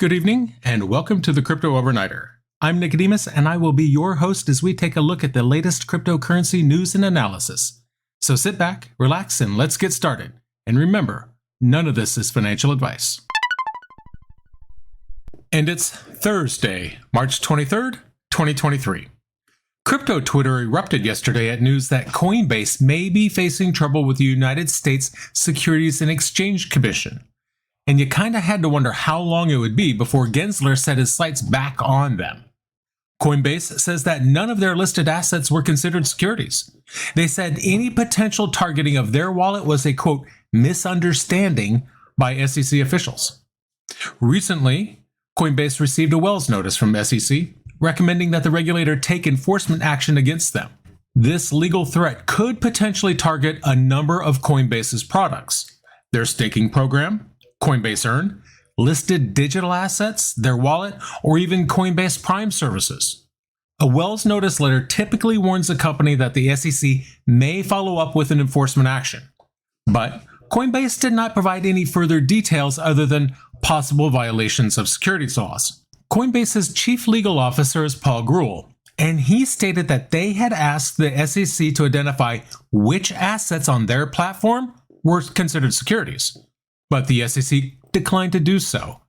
Good evening, and welcome to the Crypto Overnighter. I'm Nikodemus, and I will be your host as we take a look at the latest cryptocurrency news and analysis. So sit back, relax, and let's get started. And remember, none of this is financial advice. And it's Thursday, March 23rd, 2023. Crypto Twitter erupted yesterday at news that Coinbase may be facing trouble with the United States Securities and Exchange Commission. And you kinda had to wonder how long it would be before Gensler set his sights back on them. Coinbase says that none of their listed assets were considered securities. They said any potential targeting of their wallet was a, quote, misunderstanding by SEC officials. Recently, Coinbase received a Wells notice from SEC, recommending that the regulator take enforcement action against them. This legal threat could potentially target a number of Coinbase's products: their staking program, Coinbase Earn, listed digital assets, their wallet, or even Coinbase Prime services. A Wells notice letter typically warns a company that the SEC may follow up with an enforcement action. But Coinbase did not provide any further details other than possible violations of securities laws. Coinbase's chief legal officer is Paul Grewal, and he stated that they had asked the SEC to identify which assets on their platform were considered securities. But the SEC declined to do so.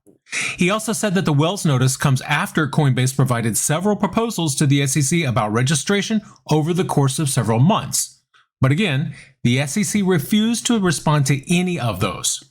He also said that the Wells notice comes after Coinbase provided several proposals to the SEC about registration over the course of several months. But again, the SEC refused to respond to any of those.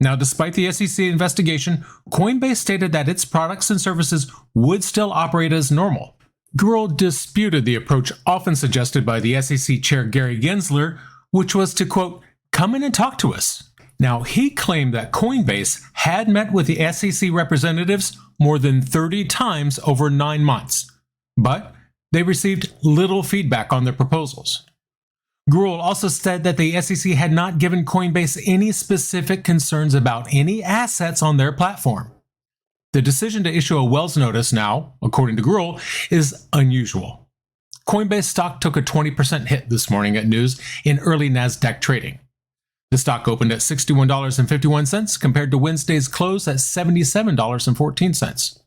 Now, despite the SEC investigation, Coinbase stated that its products and services would still operate as normal. Grewal disputed the approach often suggested by the SEC Chair Gary Gensler, which was to, quote, come in and talk to us. Now, he claimed that Coinbase had met with the SEC representatives more than 30 times over 9 months, but they received little feedback on their proposals. Grewal also said that the SEC had not given Coinbase any specific concerns about any assets on their platform. The decision to issue a Wells notice now, according to Grewal, is unusual. Coinbase stock took a 20% hit this morning at news in early NASDAQ trading. The stock opened at $61.51 compared to Wednesday's close at $77.14.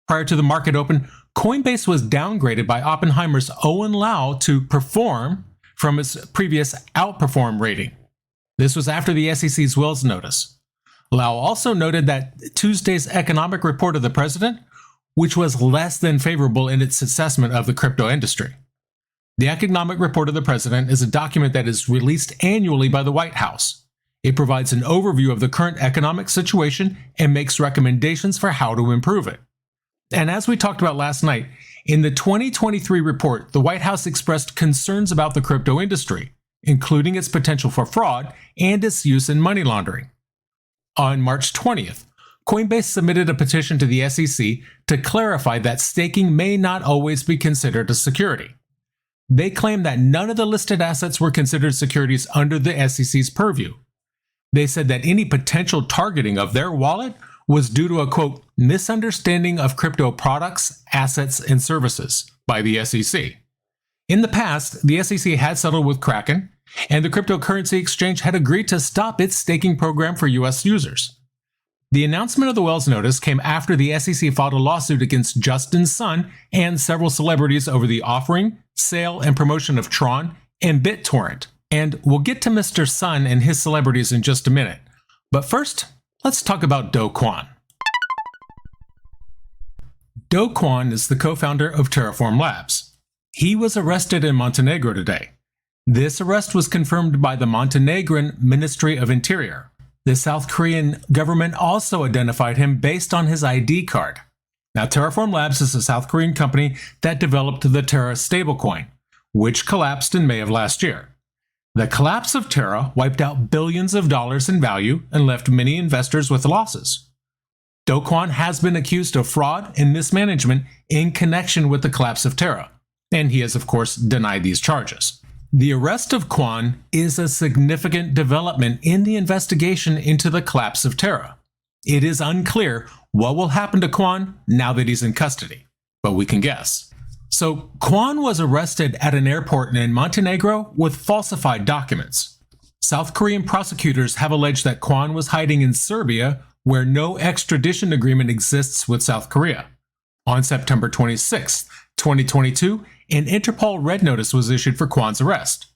Prior to the market open, Coinbase was downgraded by Oppenheimer's Owen Lau to perform from its previous outperform rating. This was after the SEC's Wells notice. Lau also noted that Tuesday's economic report of the president, which was less than favorable in its assessment of the crypto industry. The economic report of the president is a document that is released annually by the White House. It provides an overview of the current economic situation and makes recommendations for how to improve it. And as we talked about last night, in the 2023 report, the White House expressed concerns about the crypto industry, including its potential for fraud and its use in money laundering. On March 20th, Coinbase submitted a petition to the SEC to clarify that staking may not always be considered a security. They claimed that none of the listed assets were considered securities under the SEC's purview. They said that any potential targeting of their wallet was due to a, quote, misunderstanding of crypto products, assets, and services by the SEC. In the past, the SEC had settled with Kraken, and the cryptocurrency exchange had agreed to stop its staking program for U.S. users. The announcement of the Wells notice came after the SEC filed a lawsuit against Justin Sun and several celebrities over the offering, sale, and promotion of Tron and BitTorrent. And we'll get to Mr. Sun and his celebrities in just a minute. But first, let's talk about Do Kwon. Do Kwon is the co-founder of Terraform Labs. He was arrested in Montenegro today. This arrest was confirmed by the Montenegrin Ministry of Interior. The South Korean government also identified him based on his ID card. Now, Terraform Labs is a South Korean company that developed the Terra stablecoin, which collapsed in May of last year. The collapse of Terra wiped out billions of dollars in value and left many investors with losses. Do Kwon has been accused of fraud and mismanagement in connection with the collapse of Terra, and he has, of course, denied these charges. The arrest of Kwon is a significant development in the investigation into the collapse of Terra. It is unclear what will happen to Kwon now that he's in custody, but we can guess. So, Kwon was arrested at an airport in Montenegro with falsified documents. South Korean prosecutors have alleged that Kwon was hiding in Serbia where no extradition agreement exists with South Korea. On September 26, 2022, an Interpol red notice was issued for Kwon's arrest.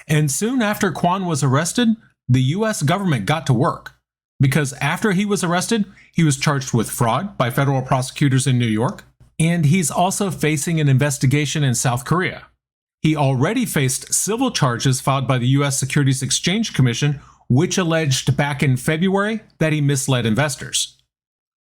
And soon after Kwon was arrested, the US government got to work. Because after he was arrested, he was charged with fraud by federal prosecutors in New York, and he's also facing an investigation in South Korea. He already faced civil charges filed by the US Securities Exchange Commission, which alleged back in February that he misled investors.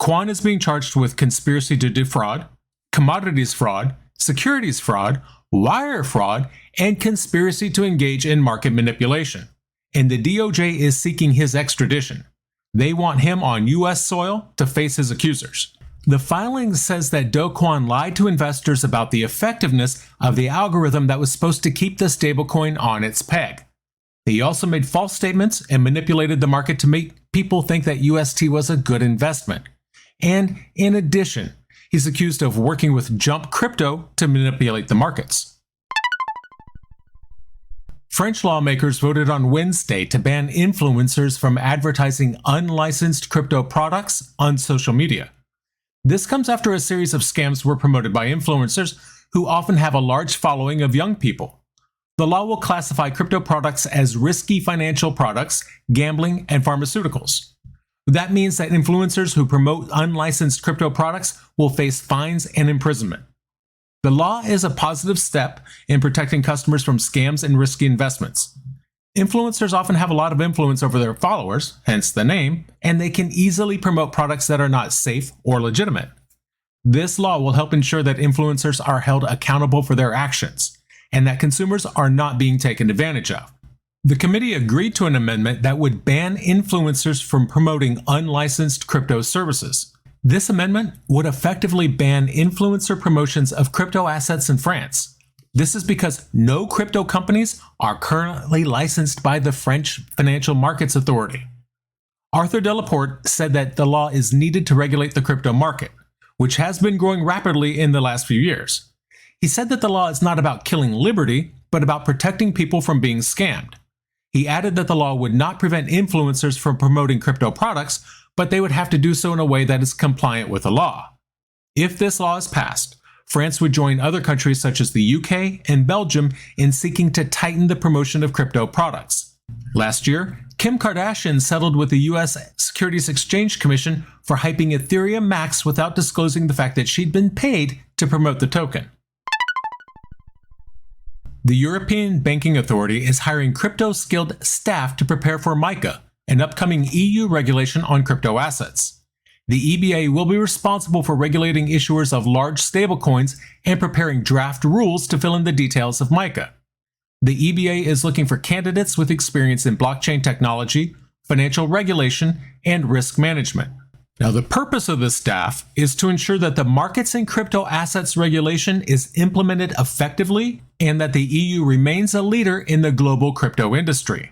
Kwon is being charged with conspiracy to defraud, commodities fraud, securities fraud, wire fraud, and conspiracy to engage in market manipulation. And the DOJ is seeking his extradition. They want him on US soil to face his accusers. The filing says that Do Kwon lied to investors about the effectiveness of the algorithm that was supposed to keep the stablecoin on its peg. He also made false statements and manipulated the market to make people think that UST was a good investment. And in addition, he's accused of working with Jump Crypto to manipulate the markets. French lawmakers voted on Wednesday to ban influencers from advertising unlicensed crypto products on social media. This comes after a series of scams were promoted by influencers who often have a large following of young people. The law will classify crypto products as risky financial products, gambling, and pharmaceuticals. That means that influencers who promote unlicensed crypto products will face fines and imprisonment. The law is a positive step in protecting customers from scams and risky investments. Influencers often have a lot of influence over their followers, hence the name, and they can easily promote products that are not safe or legitimate. This law will help ensure that influencers are held accountable for their actions, and that consumers are not being taken advantage of. The committee agreed to an amendment that would ban influencers from promoting unlicensed crypto services. This amendment would effectively ban influencer promotions of crypto assets in France. This is because no crypto companies are currently licensed by the French Financial Markets Authority. Arthur Delaporte said that the law is needed to regulate the crypto market, which has been growing rapidly in the last few years. He said that the law is not about killing liberty, but about protecting people from being scammed. He added that the law would not prevent influencers from promoting crypto products, but they would have to do so in a way that is compliant with the law. If this law is passed, France would join other countries such as the UK and Belgium in seeking to tighten the promotion of crypto products. Last year, Kim Kardashian settled with the US Securities Exchange Commission for hyping Ethereum Max without disclosing the fact that she'd been paid to promote the token. The European Banking Authority is hiring crypto-skilled staff to prepare for MiCA, an upcoming EU regulation on crypto assets. The EBA will be responsible for regulating issuers of large stablecoins and preparing draft rules to fill in the details of MiCA. The EBA is looking for candidates with experience in blockchain technology, financial regulation, and risk management. Now, the purpose of this staff is to ensure that the markets and crypto assets regulation is implemented effectively and that the EU remains a leader in the global crypto industry.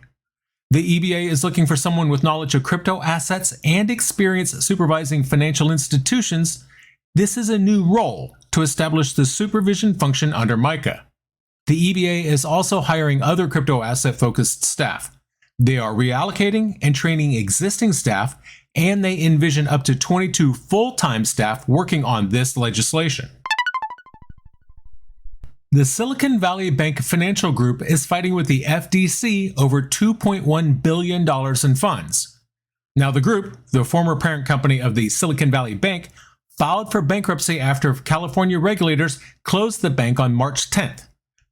The EBA is looking for someone with knowledge of crypto assets and experience supervising financial institutions. This is a new role to establish the supervision function under MiCA. The EBA is also hiring other crypto asset-focused staff. They are reallocating and training existing staff, and they envision up to 22 full-time staff working on this legislation. The Silicon Valley Bank Financial Group is fighting with the FDIC over $2.1 billion in funds. Now, the group, the former parent company of the Silicon Valley Bank, filed for bankruptcy after California regulators closed the bank on March 10th.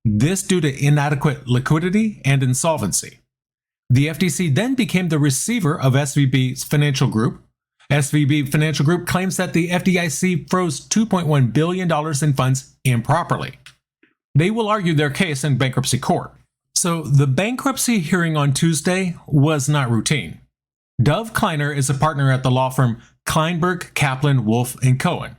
This due to inadequate liquidity and insolvency. The FDIC then became the receiver of SVB Financial Group. SVB Financial Group claims that the FDIC froze $2.1 billion in funds improperly. They will argue their case in bankruptcy court. So the bankruptcy hearing on Tuesday was not routine. Dov Kleiner is a partner at the law firm Kleinberg, Kaplan, Wolf & Cohen.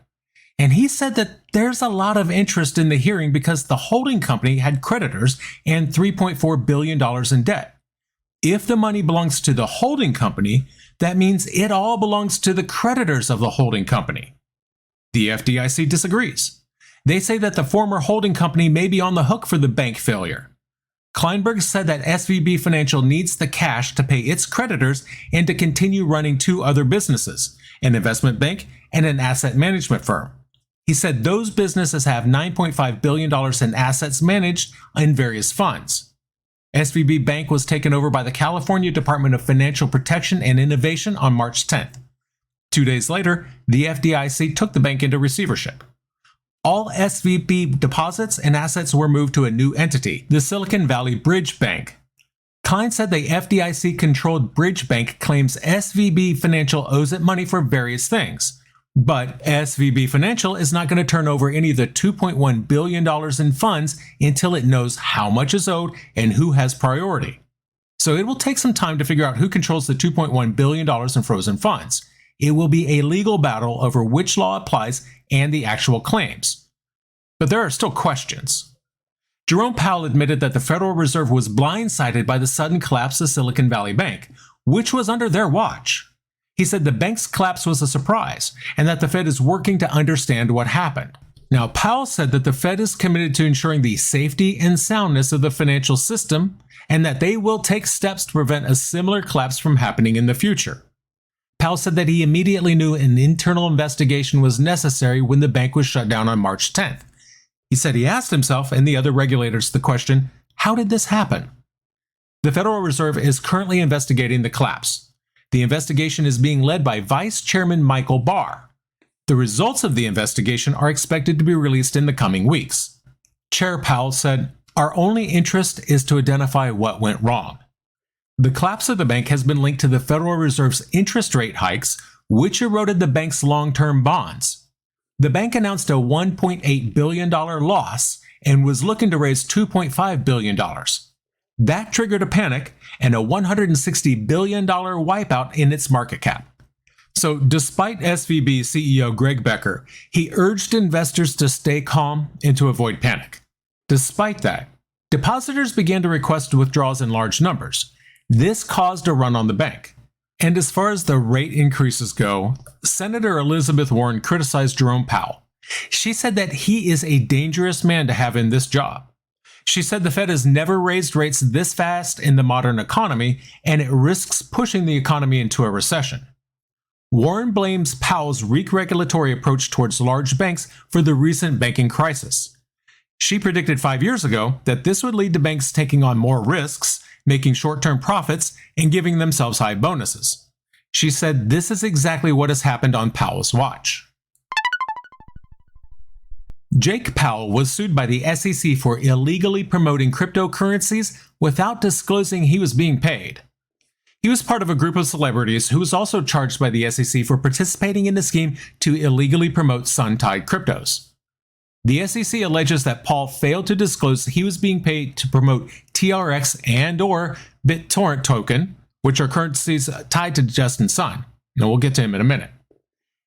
And he said that there's a lot of interest in the hearing because the holding company had creditors and $3.4 billion in debt. If the money belongs to the holding company, that means it all belongs to the creditors of the holding company. The FDIC disagrees. They say that the former holding company may be on the hook for the bank failure. Kleinberg said that SVB Financial needs the cash to pay its creditors and to continue running two other businesses, an investment bank and an asset management firm. He said those businesses have $9.5 billion in assets managed in various funds. SVB Bank was taken over by the California Department of Financial Protection and Innovation on March 10th. 2 days later, the FDIC took the bank into receivership. All SVB deposits and assets were moved to a new entity, the Silicon Valley Bridge Bank. Klein said the FDIC-controlled Bridge Bank claims SVB Financial owes it money for various things, but SVB Financial is not going to turn over any of the $2.1 billion in funds until it knows how much is owed and who has priority. So it will take some time to figure out who controls the $2.1 billion in frozen funds. It will be a legal battle over which law applies and the actual claims. But there are still questions. Jerome Powell admitted that the Federal Reserve was blindsided by the sudden collapse of Silicon Valley Bank, which was under their watch. He said the bank's collapse was a surprise and that the Fed is working to understand what happened. Now, Powell said that the Fed is committed to ensuring the safety and soundness of the financial system and that they will take steps to prevent a similar collapse from happening in the future. Powell said that he immediately knew an internal investigation was necessary when the bank was shut down on March 10th. He said he asked himself and the other regulators the question, how did this happen? The Federal Reserve is currently investigating the collapse. The investigation is being led by Vice Chairman Michael Barr. The results of the investigation are expected to be released in the coming weeks. Chair Powell said, "Our only interest is to identify what went wrong." The collapse of the bank has been linked to the Federal Reserve's interest rate hikes, which eroded the bank's long-term bonds. The bank announced a $1.8 billion loss and was looking to raise $2.5 billion. That triggered a panic and a $160 billion wipeout in its market cap. So despite SVB CEO Greg Becker, he urged investors to stay calm and to avoid panic. Despite that, depositors began to request withdrawals in large numbers. This caused a run on the bank. And as far as the rate increases go, Senator Elizabeth Warren criticized Jerome Powell. She said that he is a dangerous man to have in this job. She said the Fed has never raised rates this fast in the modern economy, and it risks pushing the economy into a recession. Warren blames Powell's weak regulatory approach towards large banks for the recent banking crisis. She predicted 5 years ago that this would lead to banks taking on more risks, making short-term profits, and giving themselves high bonuses. She said this is exactly what has happened on Powell's watch. Jake Powell was sued by the SEC for illegally promoting cryptocurrencies without disclosing he was being paid. He was part of a group of celebrities who was also charged by the SEC for participating in a scheme to illegally promote sun-tied cryptos. The SEC alleges that Paul failed to disclose he was being paid to promote TRX and/or BitTorrent token, which are currencies tied to Justin Sun. And we'll get to him in a minute.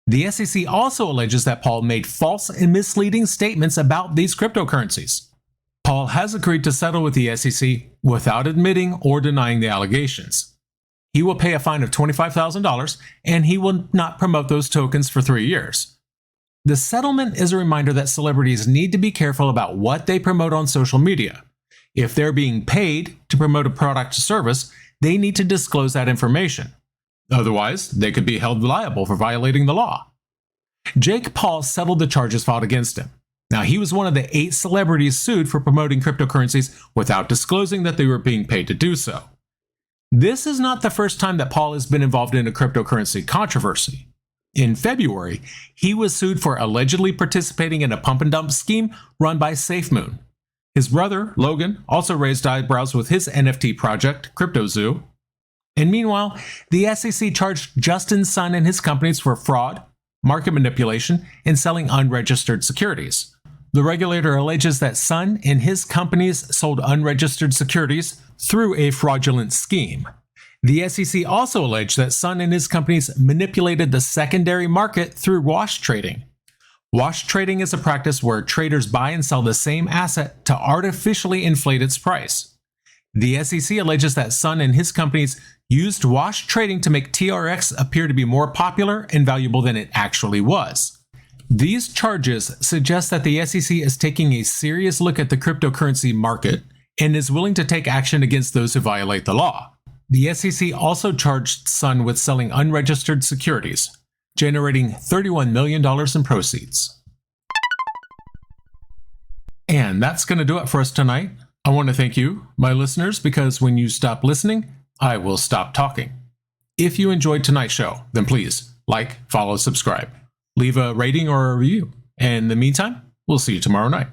The SEC also alleges that Paul made false and misleading statements about these cryptocurrencies. Paul has agreed to settle with the SEC without admitting or denying the allegations. He will pay a fine of $25,000 and he will not promote those tokens for 3 years. The settlement is a reminder that celebrities need to be careful about what they promote on social media. If they're being paid to promote a product or service, they need to disclose that information. Otherwise, they could be held liable for violating the law. Jake Paul settled the charges filed against him. Now, he was one of the 8 celebrities sued for promoting cryptocurrencies without disclosing that they were being paid to do so. This is not the first time that Paul has been involved in a cryptocurrency controversy. In February, he was sued for allegedly participating in a pump and dump scheme run by SafeMoon. His brother, Logan, also raised eyebrows with his NFT project, CryptoZoo. And meanwhile, the SEC charged Justin Sun and his companies for fraud, market manipulation, and selling unregistered securities. The regulator alleges that Sun and his companies sold unregistered securities through a fraudulent scheme. The SEC also alleged that Sun and his companies manipulated the secondary market through wash trading. Wash trading is a practice where traders buy and sell the same asset to artificially inflate its price. The SEC alleges that Sun and his companies used wash trading to make TRX appear to be more popular and valuable than it actually was. These charges suggest that the SEC is taking a serious look at the cryptocurrency market and is willing to take action against those who violate the law. The SEC also charged Sun with selling unregistered securities, generating $31 million in proceeds. And that's going to do it for us tonight. I want to thank you, my listeners, because when you stop listening, I will stop talking. If you enjoyed tonight's show, then please like, follow, subscribe, leave a rating or a review. And in the meantime, we'll see you tomorrow night.